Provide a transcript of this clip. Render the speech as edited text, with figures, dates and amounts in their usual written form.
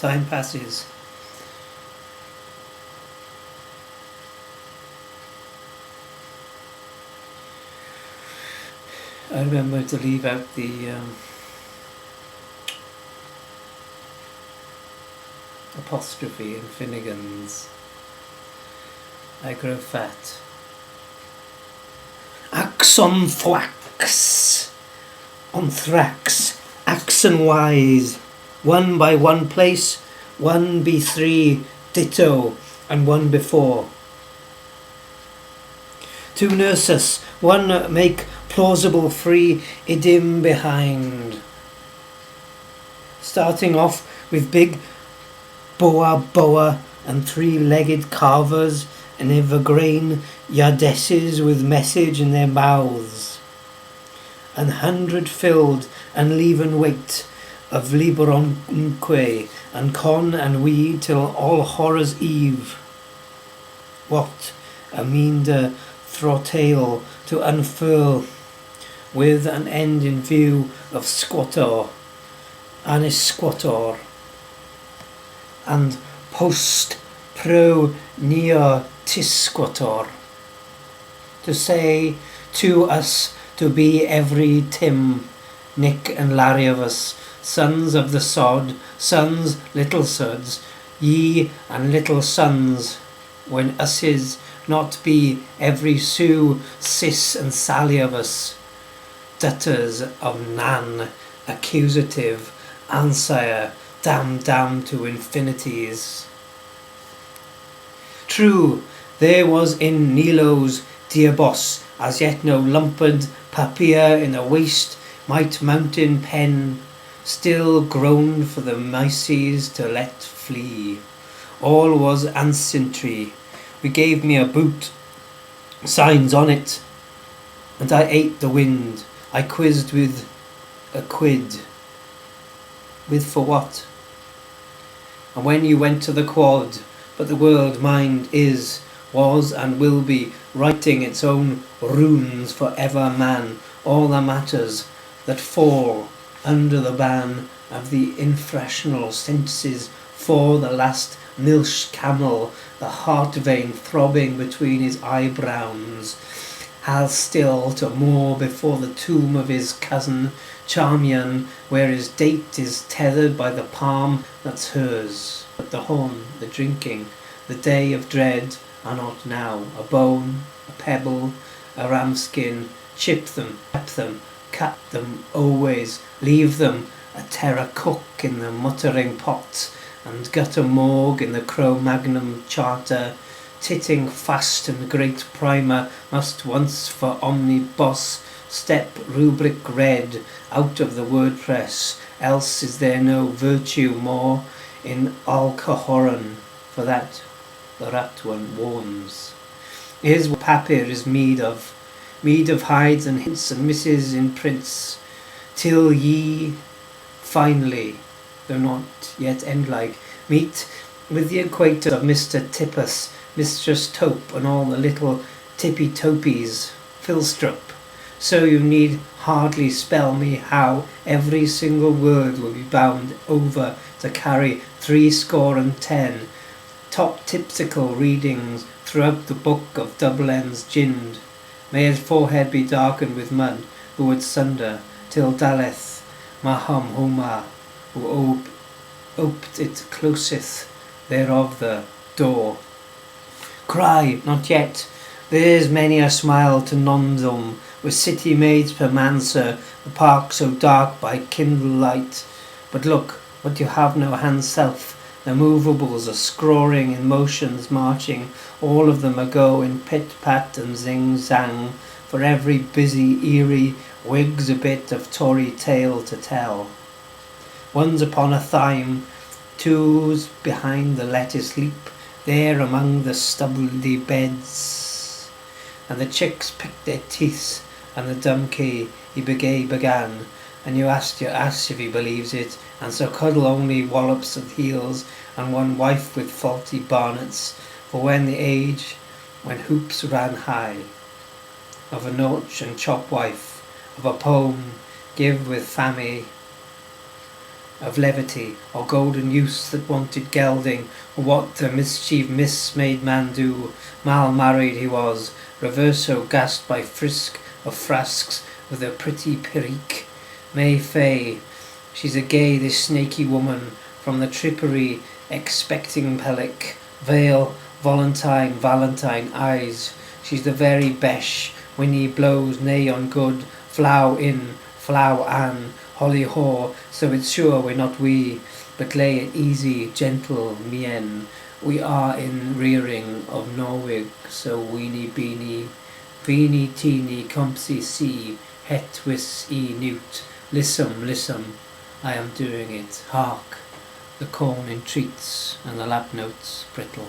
Time passes. I remember to leave out the apostrophe in finnegans. I grow fat. Axe on thwax, on thrax, axe and wise, one by one place, one be three, ditto, and one before. Two nurses, one make plausible free, idim behind. Starting off with big boa and three-legged carvers and evergreen yardesses with message in their mouths, and 100 filled and leaven weight of liberonque and con and we till all horrors eve. What a meander throttle to unfurl, with an end in view of squator, anis squator, and post pro neo tisquator, to say to us to be every Tim, Nick and Larry of us, sons of the sod, sons little sods, ye and little sons, when us is not be every Sue, Sis and Sally of us, dutters of Nan, accusative, ansire, damn to infinities. True, there was in Nilo's dear boss as yet no lumped papier in a waste might mountain pen, still groaned for the mices to let flee. All was ancestry. We gave me a boot, signs on it, and I ate the wind. I quizzed with a quid. With for what? And when you went to the quad, but the world mind is, was and will be writing its own runes for ever man, all the matters that fall under the ban of the infrational senses for the last milch camel, the heart vein throbbing between his eyebrows, has still to moor before the tomb of his cousin Charmian, where his date is tethered by the palm that's hers. But the horn, the drinking, the day of dread are not now. A bone, a pebble, a ramskin, chip them, cut them always, leave them a terra cook in the muttering pot, and gutter morgue in the Cro-Magnon charter, titting fast and great primer must once for omnibus step rubric read out of the wordpress, else is there no virtue more in alcohoron, for that the rat one warns. Here's what papir is mead of hides and hints and misses in prints, till ye finally, though not yet end-like, meet with the acquaintance of Mr. Tippus, Mistress Tope, and all the little tippy-topies, Philstrup. So you need hardly spell me how every single word will be bound over to carry 70 top-tipsical readings throughout the book of double ends ginned. May his forehead be darkened with mud, who would sunder, till Daleth Maham Homa, who oped it closeth thereof the door. Cry, not yet, there's many a smile to nondum, with city maids per manser, the park so dark by kindle light. But look, what you have no hand self, the movables are scrawling in motions marching, all of them ago in pit-pat and zing-zang, for every busy eerie wigs a bit of Tory tale to tell. One's upon a thyme, two's behind the lettuce leap, there among the stubbly beds, and the chicks picked their teeth, and the dumkey he began, and you asked your ass if he believes it, and so cuddle only wallops of heels, and one wife with faulty barnets, for when the age when hoops ran high, of a noach and chop wife, of a poem give with fammy, of levity, or golden use that wanted gelding, or what the mischief made man do. Mal married he was, reverso gassed by frisk of frasks with a pretty perique. May Fay, she's a gay, this snaky woman, from the trippery expecting pelic, veil, Valentine eyes. She's the very besh, Winnie blows nay on good, flow in, flow an, holly haw, so it's sure we're not we, but lay it easy, gentle, mien. We are in rearing of Norwig, so weenie teeny, compsy see, het wis e newt, lissum, I am doing it, hark, the corn entreats, and the lap notes brittle.